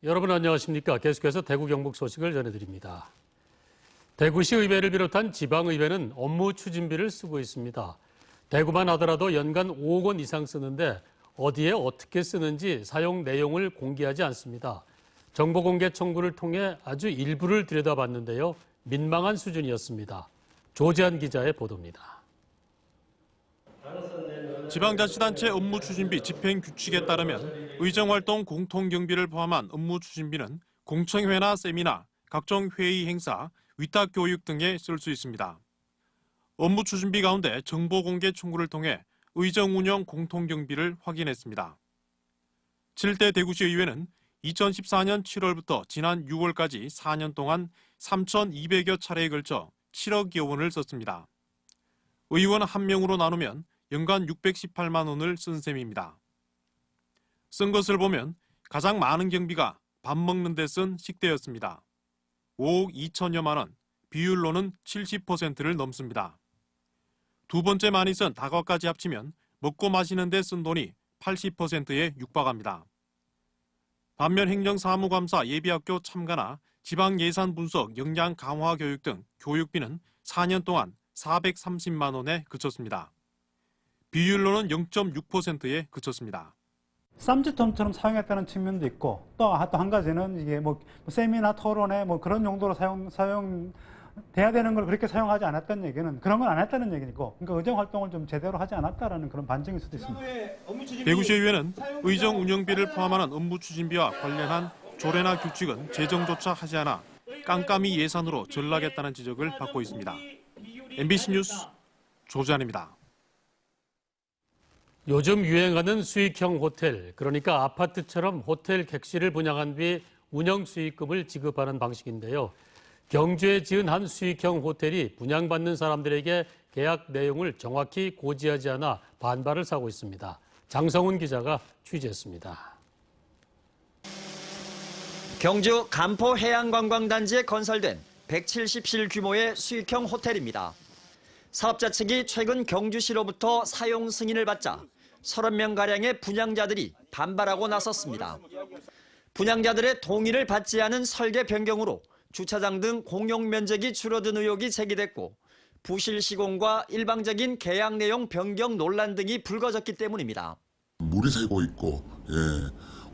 여러분 안녕하십니까? 계속해서 대구 경북 소식을 전해드립니다. 대구시 의회를 비롯한 지방의회는 업무 추진비를 쓰고 있습니다. 대구만 하더라도 연간 5억 원 이상 쓰는데 어디에 어떻게 쓰는지 사용 내용을 공개하지 않습니다. 정보 공개 청구를 통해 아주 일부를 들여다봤는데요. 민망한 수준이었습니다. 조재한 기자의 보도입니다. 지방자치단체 업무추진비 집행규칙에 따르면 의정활동 공통경비를 포함한 업무추진비는 공청회나 세미나, 각종 회의 행사, 위탁교육 등에 쓸 수 있습니다. 업무추진비 가운데 정보공개 청구를 통해 의정운영 공통경비를 확인했습니다. 7대 대구시 의회는 2014년 7월부터 지난 6월까지 4년 동안 3,200여 차례에 걸쳐 7억여 원을 썼습니다. 의원 1명으로 나누면 연간 618만 원을 쓴 셈입니다. 쓴 것을 보면 가장 많은 경비가 밥 먹는 데 쓴 식대였습니다. 5억 2천여만 원, 비율로는 70%를 넘습니다. 두 번째 많이 쓴 다과까지 합치면 먹고 마시는 데 쓴 돈이 80%에 육박합니다. 반면 행정사무감사 예비학교 참가나 지방예산 분석 역량 강화 교육 등 교육비는 4년 동안 430만 원에 그쳤습니다. 비율로는 0.6%에 그쳤습니다. 쌈짓돈처럼 사용했다는 측면도 있고 또 한 가지는 이게 뭐 세미나 토론회 뭐 그런 용도로 사용돼야 되는 걸 그렇게 사용하지 않았다는 얘기는 그런 건 안 했다는 얘기고 그러니까 의정 활동을 좀 제대로 하지 않았다라는 그런 반증일 수도 있습니다. 대구시 의회는 의정 운영비를 포함하는 업무 추진비와 관련한 조례나 규칙은 제정조차 하지 않아 깜깜이 예산으로 전락했다는 지적을 받고 있습니다. MBC 뉴스 조재한입니다. 요즘 유행하는 수익형 호텔, 그러니까 아파트처럼 호텔 객실을 분양한 뒤 운영 수익금을 지급하는 방식인데요. 경주에 지은 한 수익형 호텔이 분양받는 사람들에게 계약 내용을 정확히 고지하지 않아 반발을 사고 있습니다. 장성훈 기자가 취재했습니다. 경주 간포해양관광단지에 건설된 170실 규모의 수익형 호텔입니다. 사업자 측이 최근 경주시로부터 사용 승인을 받자 30명가량의 분양자들이 반발하고 나섰습니다. 분양자들의 동의를 받지 않은 설계 변경으로 주차장 등 공용 면적이 줄어든 의혹이 제기됐고 부실 시공과 일방적인 계약 내용 변경 논란 등이 불거졌기 때문입니다. 물이 새고 있고,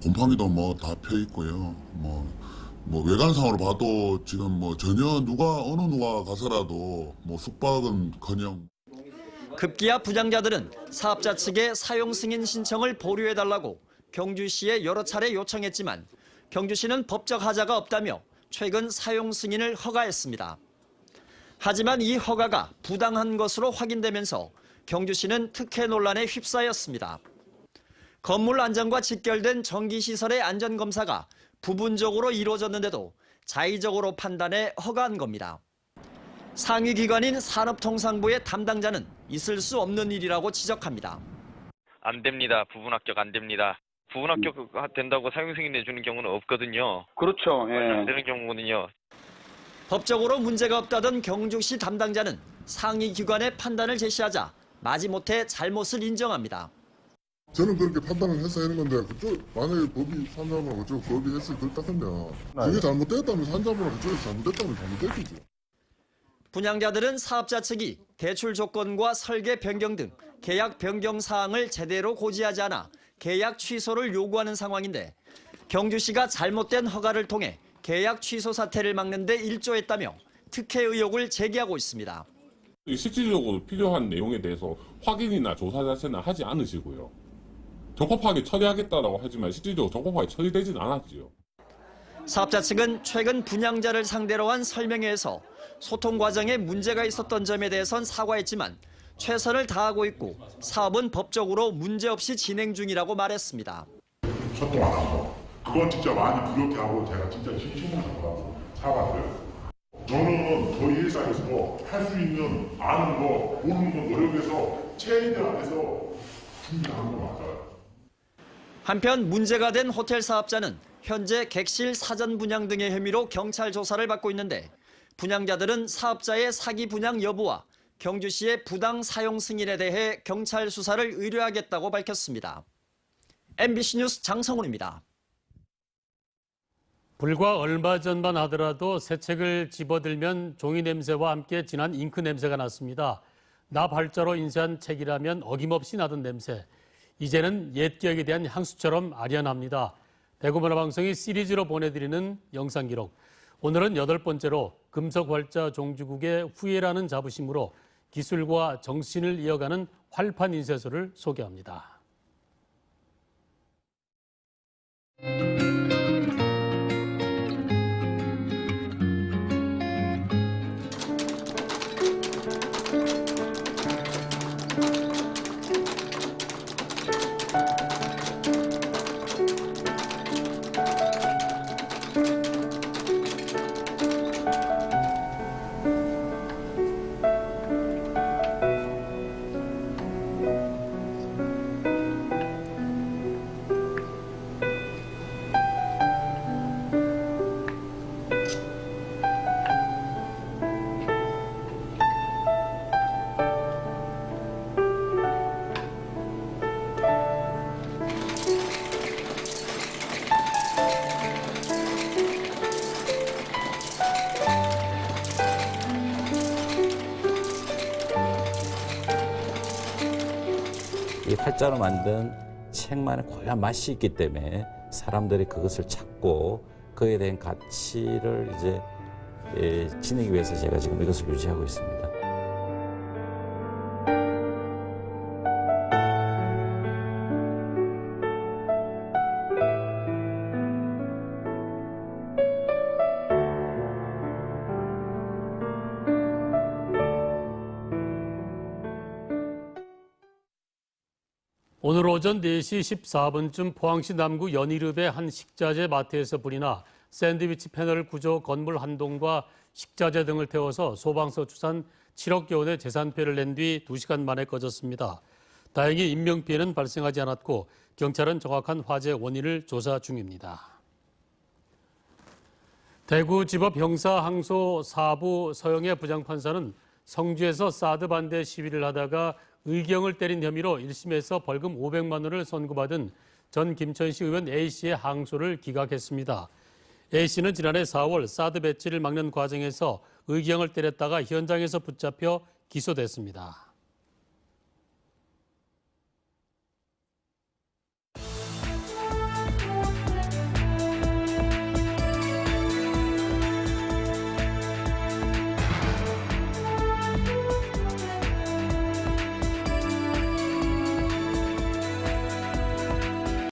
곰팡이도 뭐 다 펴 있고요. 뭐 외관상으로 봐도 지금 뭐 전혀 어느 누가 가서라도 뭐 숙박은커녕. 급기야 분양자들은 사업자 측의 사용 승인 신청을 보류해달라고 경주시에 여러 차례 요청했지만 경주시는 법적 하자가 없다며 최근 사용 승인을 허가했습니다. 하지만 이 허가가 부당한 것으로 확인되면서 경주시는 특혜 논란에 휩싸였습니다. 건물 안전과 직결된 전기시설의 안전검사가 부분적으로 이루어졌는데도 자의적으로 판단해 허가한 겁니다. 상위 기관인 산업통상부의 담당자는 있을 수 없는 일이라고 지적합니다. 안 됩니다. 부분 합격 안 됩니다. 부분 합격 된다고 사용 승인 내주는 경우는 없거든요. 그렇죠. 안 되는 경우는요. 법적으로 문제가 없다던 경주시 담당자는 상위 기관의 판단을 제시하자 마지못해 잘못을 인정합니다. 저는 그렇게 판단을 해서 하는 건데 만약에 법이 산자부나 그쪽 법이 했을 걸 따르면 그게 잘못됐다면 산자부나 그쪽에서 잘못됐다면 잘못됐겠죠. 분양자들은 사업자 측이 대출 조건과 설계 변경 등 계약 변경 사항을 제대로 고지하지 않아 계약 취소를 요구하는 상황인데 경주시가 잘못된 허가를 통해 계약 취소 사태를 막는 데 일조했다며 특혜 의혹을 제기하고 있습니다. 실질적으로 필요한 내용에 대해서 확인이나 조사 자체는 하지 않으시고요. 적법하게 처리하겠다라고 하지만 실질적으로 적법하게 처리되진 않았지요. 사업자 측은 최근 분양자를 상대로 한 설명회에서 소통 과정에 문제가 있었던 점에 대해선 사과했지만 최선을 다하고 있고 사업은 법적으로 문제없이 진행 중이라고 말했습니다. 소통 안 하고 그건 진짜 많이 부족해하고 제가 진짜 진심으로 사과드려요. 저는 저희 회사에서 할 수 있는 아는 거 모르는 거 노력해서 최대한 해서 준비하는 거 맞아요. 한편 문제가 된 호텔 사업자는 현재 객실 사전 분양 등의 혐의로 경찰 조사를 받고 있는데 분양자들은 사업자의 사기 분양 여부와 경주시의 부당 사용 승인에 대해 경찰 수사를 의뢰하겠다고 밝혔습니다. MBC 뉴스 장성훈입니다. 불과 얼마 전만 하더라도 새 책을 집어들면 종이 냄새와 함께 진한 잉크 냄새가 났습니다. 나 발자로 인쇄한 책이라면 어김없이 나던 냄새. 이제는 옛 기억에 대한 향수처럼 아련합니다. 대구문화방송이 시리즈로 보내드리는 영상기록. 오늘은 8번째로 금속활자 종주국의 후예라는 자부심으로 기술과 정신을 이어가는 활판 인쇄소를 소개합니다. 이 활자로 만든 책만의 고유한 맛이 있기 때문에 사람들이 그것을 찾고 그에 대한 가치를 이제 지니기 위해서 제가 지금 이것을 유지하고 있습니다. 오늘 오전 4시 14분쯤 포항시 남구 연희읍의 한 식자재 마트에서 불이 나 샌드위치 패널 구조 건물 한 동과 식자재 등을 태워서 소방서 추산 7억여 원의 재산피해를 낸 뒤 2시간 만에 꺼졌습니다. 다행히 인명피해는 발생하지 않았고 경찰은 정확한 화재 원인을 조사 중입니다. 대구지법 형사항소 4부 서영애 부장판사는 성주에서 사드 반대 시위를 하다가 의경을 때린 혐의로 1심에서 벌금 500만 원을 선고받은 전 김천시 의원 A씨의 항소를 기각했습니다. A씨는 지난해 4월 사드 배치를 막는 과정에서 의경을 때렸다가 현장에서 붙잡혀 기소됐습니다.